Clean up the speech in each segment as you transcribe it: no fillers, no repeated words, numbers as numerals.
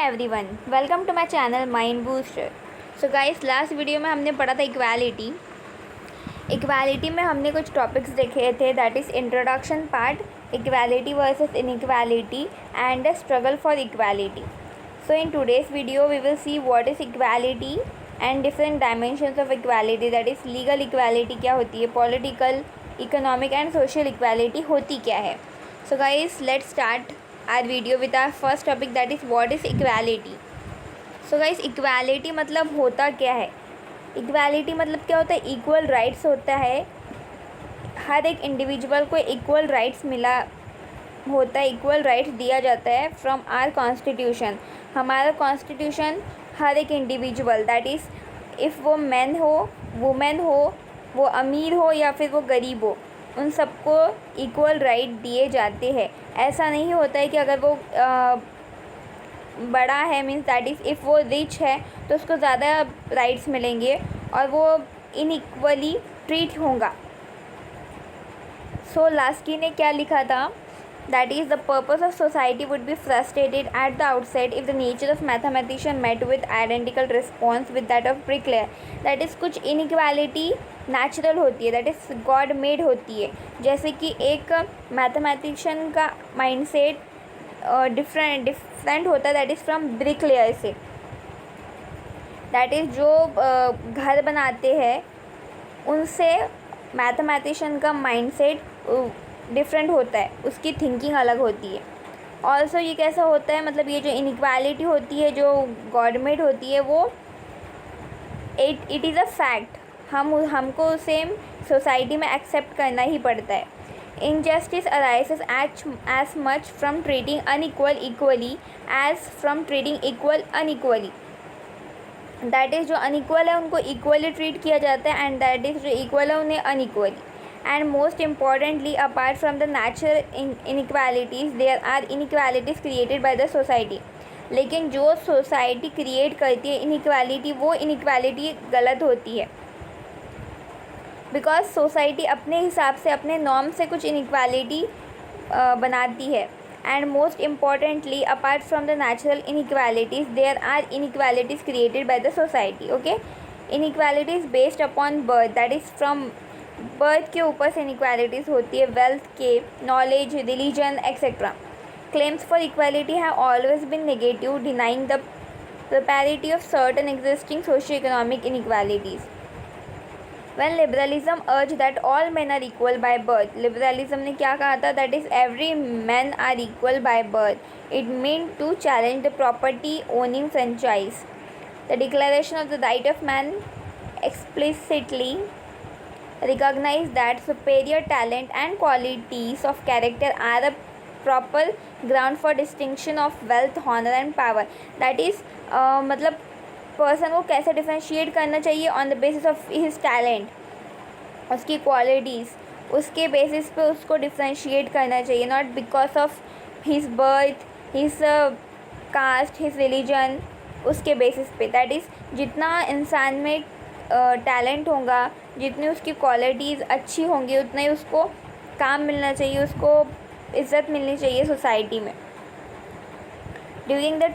Everyone, welcome to my channel mind booster. So guys, last video में हमने पढ़ा था इक्वालिटी में हमने कुछ टॉपिक्स देखे थे, that is introduction part, equality versus inequality and the struggle for equality. So in today's video we will see what is equality and different dimensions of equality, that is legal equality क्या होती है, political, economic and social equality होती क्या है। So guys, let's start our video with our first topic, that is what is equality. So guys, equality मतलब होता क्या है? इक्वालिटी मतलब क्या होता है? इक्वल राइट्स होता है, हर एक इंडिविजुअल को इक्वल राइट्स मिला होता है, इक्वल राइट्स दिया जाता है फ्रॉम आर कॉन्स्टिट्यूशन। हमारा कॉन्स्टिट्यूशन हर एक इंडिविजुअल, दैट इज़ इफ़ वो मैन हो, वुमेन हो, वो अमीर हो या फिर वो गरीब हो, उन सबको इक्वल राइट दिए जाते हैं। ऐसा नहीं होता है कि अगर वो बड़ा है, मीन्स दैट इज़ इफ़ वो रिच है तो उसको ज़्यादा राइट्स मिलेंगे और वो इनइक्वली ट्रीट होगा। सो लास्की ने क्या लिखा था, that is the purpose of society would be frustrated at the outside if the nature of mathematician met with identical response with that of bricklayer. That is कुछ इनइक्वालिटी नेचुरल होती है, that is God made होती है। जैसे कि एक mathematician का mindset different होता है, दैट इज़ फ्रॉम ब्रिकलेयर से, दैट इज़ जो घर बनाते हैं उनसे मैथमेटिशियन का माइंडसेट डिफरेंट होता है, उसकी थिंकिंग अलग होती है। ऑल्सो ये कैसा होता है, मतलब ये जो इनइक्वालिटी होती है, जो गॉड मेड होती है, वो इट इज़ अ फैक्ट, हमको उसे सोसाइटी में एक्सेप्ट करना ही पड़ता है। Injustice arises as much from treating unequal equally as from treating equal unequally। That is जो अनइक्वल है उनको इक्वली ट्रीट किया जाता है, एंड दैट इज़ जो इक्वल है उन्हें unequally. And most importantly, apart from the natural inequalities, there are inequalities created by the society. लेकिन जो सोसाइटी क्रिएट करती है इनइक्वालिटी, वो इनइक्वालिटी गलत होती है, बिकॉज सोसाइटी अपने हिसाब से, अपने नॉर्म से कुछ इनइक्वालिटी बनाती है। And most importantly, apart from the natural inequalities, there are inequalities created by the society. Okay, inequalities based upon birth, that is from birth के ऊपर से इनइक्वालिटीज़ होती है, वेल्थ के, knowledge, religion etcetera. Claims for equality have always been negative, denying the prosperity of certain existing socio economic inequalities. When liberalism urged that all men are equal by birth, liberalism ने क्या कहा था, that is every men are equal by birth. It meant to challenge the property owning franchise. The Declaration of the Right of Man explicitly recognized that superior talent and qualities of character are a proper ground for distinction of wealth, honor and power. That is मतलब person को कैसे differentiate करना चाहिए on the basis of his talent, उसकी qualities, उसके basis पे उसको differentiate करना चाहिए, not because of his birth, his cast, his religion, उसके बेसिस पे। दैट इज़ जितना इंसान में टैलेंट होगा, जितनी उसकी क्वालिटीज़ अच्छी होंगी, उतना ही उसको काम मिलना चाहिए, उसको इज़्ज़त मिलनी चाहिए सोसाइटी में। During the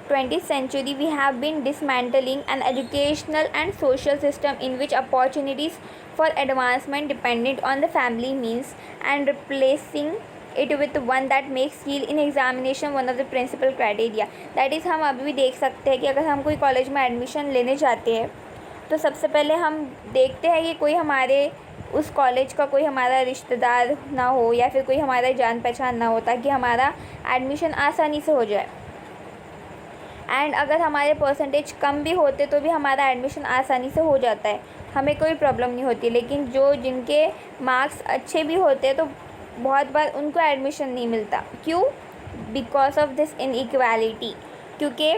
20th century, we have been dismantling an educational and social system in which opportunities for advancement depended on the family means and replacing it with one that makes skill in examination one of the principal criteria. That is, हम अभी भी देख सकते हैं कि अगर हम कोई कॉलेज में एडमिशन लेने जाते हैं तो सबसे पहले हम देखते हैं कि कोई हमारे उस कॉलेज का कोई हमारा रिश्तेदार ना हो या फिर कोई हमारा जान पहचान ना हो, ताकि हमारा एडमिशन आसानी से हो जाए। एंड अगर हमारे परसेंटेज कम भी होते तो भी हमारा एडमिशन आसानी से हो जाता है, हमें कोई प्रॉब्लम नहीं होती। लेकिन जिनके मार्क्स अच्छे भी होते हैं तो बहुत बार उनको एडमिशन नहीं मिलता। क्यों? Because of this inequality. क्योंकि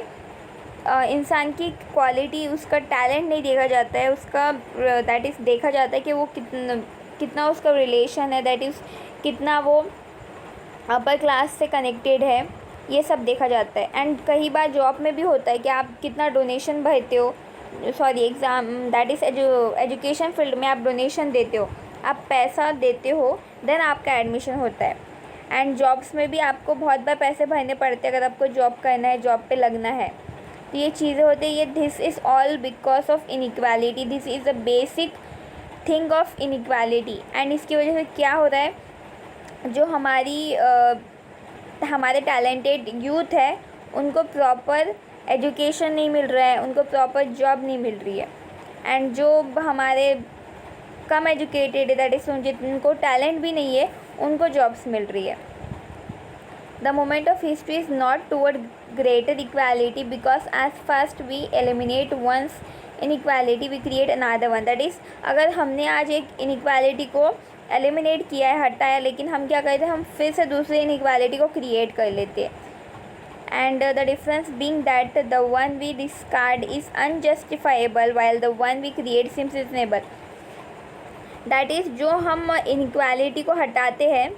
इंसान की क्वालिटी, उसका टैलेंट नहीं देखा जाता है, उसका दैट इज़ देखा जाता है कि वो कितना उसका रिलेशन है, दैट इज़ कितना वो अपर क्लास से कनेक्टेड है, ये सब देखा जाता है। एंड कई बार जॉब में भी होता है कि आप कितना डोनेशन भरते हो, exam, that is education field में आप डोनेशन देते हो, आप पैसा देते हो, देन आपका एडमिशन होता है। एंड जॉब्स में भी आपको बहुत बार पैसे भरने पड़ते हैं अगर आपको जॉब करना है, जॉब पे लगना है। तो ये चीज़ें होती है, ये this is all because of inequality, this is the basic thing of inequality. And इसकी वजह से क्या हो रहा है, जो हमारे टैलेंटेड यूथ है उनको प्रॉपर एजुकेशन नहीं मिल रहा है, उनको प्रॉपर जॉब नहीं मिल रही है। एंड जो हमारे कम एजुकेटेड है, दैट इज़ जिनको टैलेंट भी नहीं है, उनको जॉब्स मिल रही है। The moment of history is not toward greater equality because as first we eliminate once inequality we create another one. That is अगर हमने आज एक इनइक्वालिटी को एलिमिनेट किया है, हटाया, लेकिन हम क्या करते हैं, हम फिर से दूसरी इनइक्वालिटी को क्रिएट कर लेते हैं। And the difference being that the one we discard is unjustifiable while the one we create seems reasonable. That is जो हम इनइक्वालिटी को हटाते हैं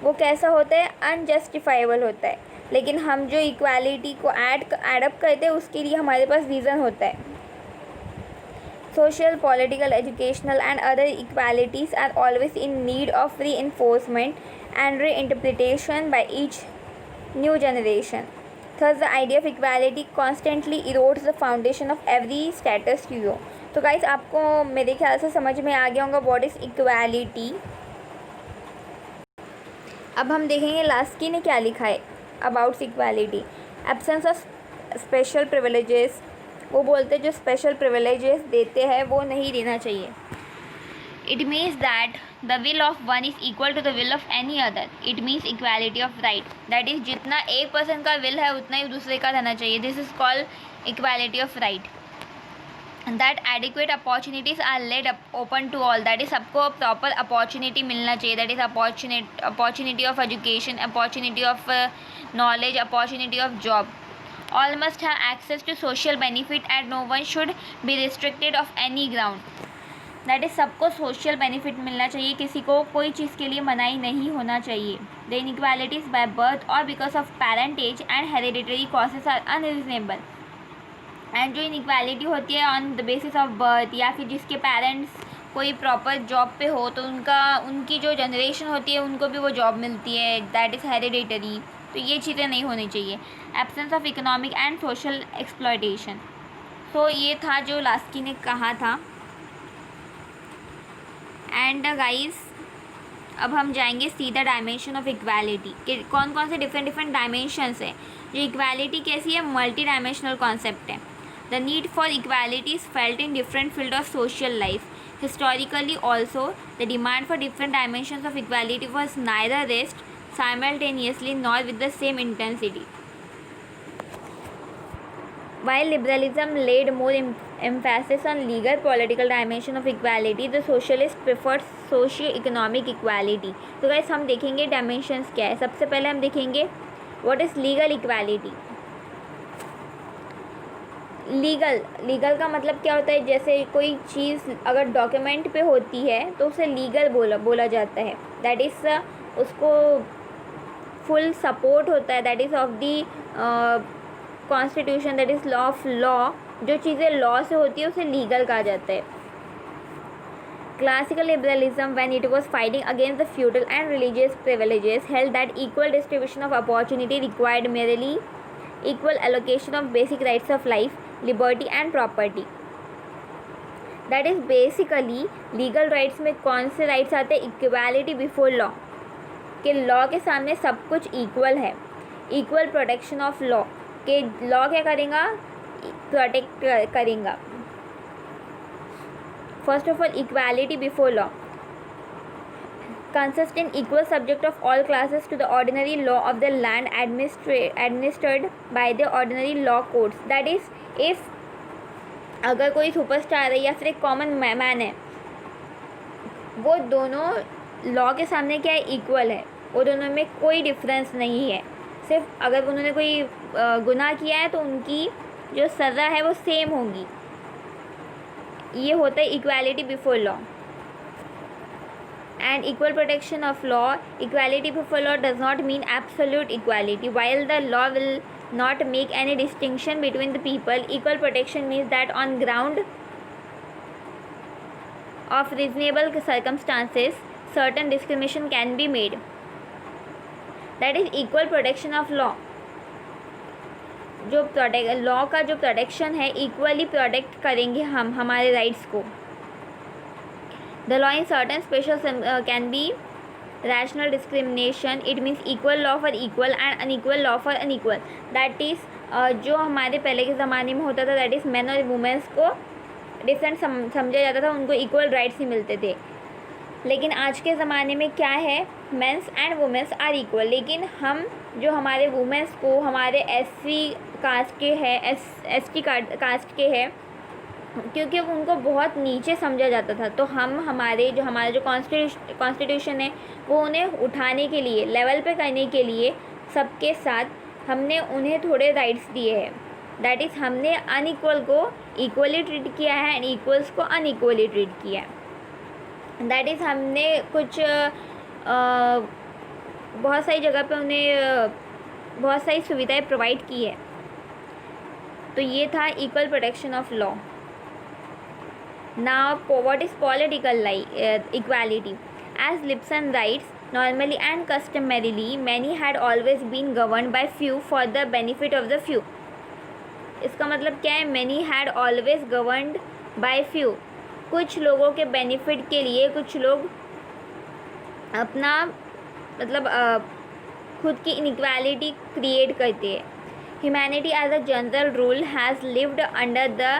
वो कैसा होता है, अनजस्टिफाइबल होता है, लेकिन हम जो इक्वालिटी को एडअप करते हैं उसके लिए हमारे पास रीज़न होता है। Social, political, educational and other equalities are always in need of reinforcement and reinterpretation by each new generation. Thus, the idea of equality constantly erodes the foundation of every status quo. तो guys आपको मेरे ख्याल से समझ में आ गया होगा what is equality. अब हम देखेंगे लास्की ने क्या लिखा है about equality. Absence of special privileges, वो बोलते हैं जो स्पेशल प्रिविलेजेस देते हैं वो नहीं देना चाहिए। It means that the will of one is equal to the will of any other. It means equality of right, that is जितना एक पर्सन का विल है उतना ही दूसरे का रहना चाहिए। This is called equality of right. That adequate opportunities are laid open to all, that is सबको प्रॉपर अपॉर्चुनिटी मिलना चाहिए। That is opportunity of education, opportunity of knowledge, opportunity of job. All must have access to social benefit and no one should be restricted of any ground. That is सबको social benefit मिलना चाहिए, किसी को कोई चीज़ के लिए मनाही नहीं होना चाहिए। The inequalities by birth or because of parentage and hereditary causes are unreasonable. And जो inequality होती है on the basis of birth या फिर जिसके पेरेंट्स कोई प्रॉपर जॉब पे हो तो उनकी जो जनरेशन होती है उनको भी वो जॉब मिलती है, दैट इज़ हेरिडिटरी। तो ये चीज़ें नहीं होनी चाहिए। Absence of economic and social exploitation, तो ये था जो लास्की ने कहा था। एंड गाइस अब हम जाएंगे सीधा डायमेंशन ऑफ इक्वालिटी कि कौन कौन से डिफरेंट डायमेंशंस है। जो इक्वालिटी कैसी है, मल्टी डायमेंशनल कॉन्सेप्ट है। The need for equality is felt in different field of social life. Historically also, the demand for different dimensions of equality was neither raised simultaneously nor with the same intensity. While liberalism laid more emphasis on legal political dimension of equality, the socialists preferred socio-economic equality. तो guys हम देखेंगे dimensions क्या है। सबसे पहले हम देखेंगे what is legal equality। Legal का मतलब क्या होता है, जैसे कोई चीज़ अगर डॉक्यूमेंट पे होती है तो उसे लीगल बोला जाता है। दैट इज़ उसको फुल सपोर्ट होता है, that is of the constitution, that is law of law. जो चीज़ें लॉ से होती है उसे लीगल कहा जाता है। Classical liberalism when it was fighting against the feudal and religious privileges held that equal distribution of opportunity required merely equal allocation of basic rights of life, liberty and property. That is basically legal rights में कौन से rights आते हैं, equality before law, कि law के सामने सब कुछ equal है। equal protection of law, कि law क्या करेगा, protect करेगा। first of all equality before law consists in equal subject of all classes to the ordinary law of the land administered by the ordinary law courts. That is, if अगर कोई superstar है या फिर एक common man है, वो दोनों law के सामने क्या है, इक्वल है। वो दोनों में कोई डिफरेंस नहीं है। सिर्फ अगर उन्होंने कोई गुनाह किया है तो उनकी जो सज़ा है वो सेम होगी। ये होता है equality before law. And equal protection of law, equality before law does not mean absolute equality. While the law will not make any distinction between the people, equal protection means that on ground of reasonable circumstances, certain discrimination can be made. That is equal protection of law. जो law का जो protection है equally protect करेंगे हम हमारे rights को। The law in certain special can be rational discrimination, it means equal law for equal and unequal law for unequal. That is जो हमारे पहले के ज़माने में होता था, दैट इज़ मेन और वुमेंस को डिफरेंट समझा जाता था, उनको इक्वल राइट्स ही मिलते थे। लेकिन आज के ज़माने में क्या है, mens and womens are equal. लेकिन हम जो हमारे वुमेंस को हमारे एससी कास्ट के हैं, एसटी कास्ट के हैं, क्योंकि उनको बहुत नीचे समझा जाता था, तो हम हमारा जो कॉन्स्टिट्यूशन है वो उन्हें उठाने के लिए, लेवल पे करने के लिए सबके साथ हमने उन्हें थोड़े राइट्स दिए हैं। दैट इज़ हमने अनइक्वल को इक्वली ट्रीट किया है एंड इक्वल्स को अनइक्वली ट्रीट किया है। दैट इज़ हमने कुछ बहुत सारी जगह पे उन्हें बहुत सारी सुविधाएं प्रोवाइड की है। तो ये था equal protection of law. Now, what is political equality? As lips and rights, normally and customarily, many had always been governed by few for the benefit of the few. इसका मतलब क्या है? Many had always governed by few. कुछ लोगों के benefit के लिए कुछ लोग अपना मतलब खुद की इनइक्वालिटी क्रिएट करते हैं। Humanity as a general rule has lived under the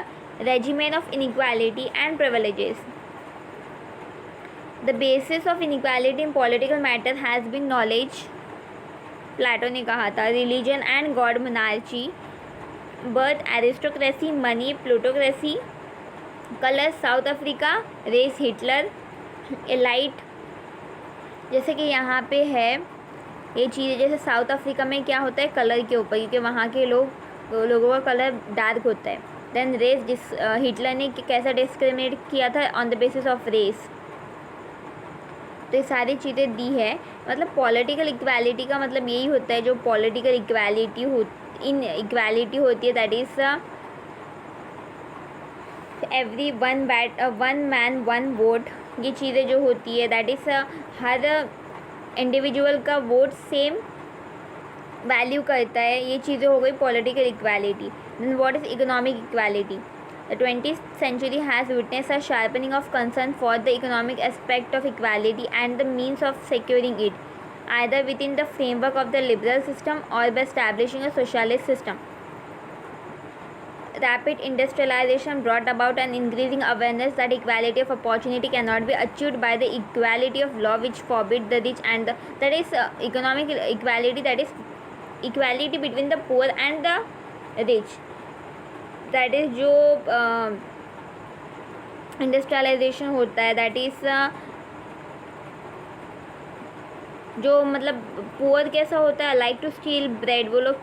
regimen of inequality and privileges. The basis of inequality in political matters has been knowledge, Plato ने कहा था, religion and god, monarchy, birth, aristocracy, money, plutocracy, colors, South Africa, race, Hitler, elite। जैसे कि यहाँ पे है ये चीज़ें, जैसे साउथ अफ्रीका में क्या होता है, कलर के ऊपर, क्योंकि वहाँ के लोगों का कलर डार्क होता है। देन रेस, हिटलर ने कैसा डिस्क्रिमिनेट किया था, on the basis of race. तो ये सारी चीज़ें दी है। मतलब पॉलिटिकल इक्वालिटी का मतलब यही होता है, जो पॉलिटिकल इक्वालिटी होती है, that is every one man one vote. ये चीज़ें जो होती है, दैट इज़ हर इंडिविजुअल का वोट सेम वैल्यू करता है। ये चीज़ें हो गई political equality. Then what is economic equality? The 20th century has witnessed a sharpening of concern for the economic aspect of equality and the means of securing it, either within the framework of the liberal system or by establishing a socialist system. Rapid industrialization brought about an increasing awareness that equality of opportunity cannot be achieved by the equality of law, which forbid the rich and the, that is economic equality, that is equality between the poor and the rich. That is जो industrialisation होता है, that is जो मतलब poor कैसा होता है, like to steal bread, वो लोग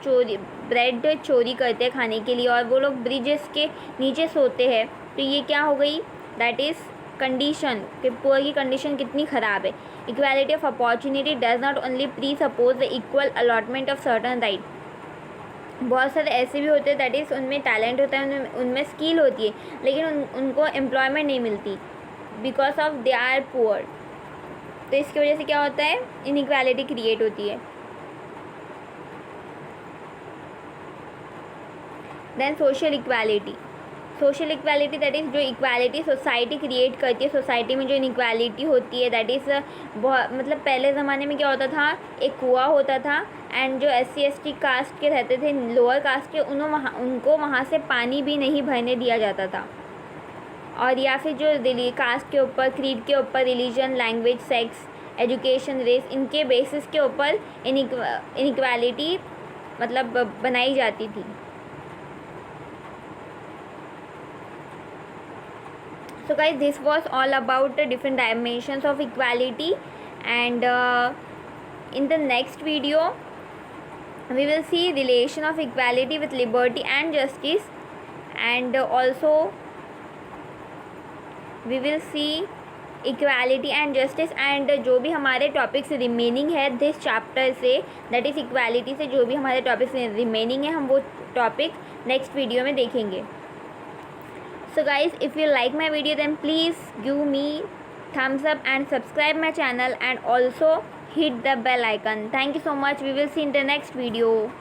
ब्रेड चोरी करते हैं खाने के लिए, और वो लोग ब्रिजेस के नीचे सोते हैं। तो ये क्या हो गई, दैट इज़ कंडीशन कि पुअर की कंडीशन कितनी ख़राब है। Equality of opportunity does not only pre suppose the equal allotment of certain right. बहुत सारे ऐसे भी होते हैं, दैट इज़ उनमें टैलेंट होता है, उनमें स्किल होती है, लेकिन उनको एम्प्लॉयमेंट नहीं मिलती because of they are poor. तो इसकी वजह से क्या होता है, इनइक्वालिटी क्रिएट होती है। Then social equality that is जो इक्वालिटी सोसाइटी क्रिएट करती है। सोसाइटी में जो इनइक्वालिटी होती है, दैट इज़ बहुत मतलब पहले ज़माने में क्या होता था, एक कुआं होता था एंड जो SC ST कास्ट के रहते थे, लोअर कास्ट के, उनको वहाँ से पानी भी नहीं भरने दिया जाता था। और या फिर जो कास्ट के ऊपर, क्रीड के ऊपर, religion, language, sex, education, race, इनके बेसिस के ऊपर इनइक्वालिटी मतलब बनाई जाती थी। So guys, this was all about the different dimensions of equality, and in the next video we will see relation of equality with liberty and justice, and also we will see equality and justice and जो भी हमारे topics remaining है this chapter से, that is equality से जो भी हमारे topics remaining है, हम वो टॉपिक नेक्स्ट वीडियो में देखेंगे। So guys, if you like my video, then please give me thumbs up and subscribe my channel, and also hit the bell icon. Thank you so much. We will see in the next video.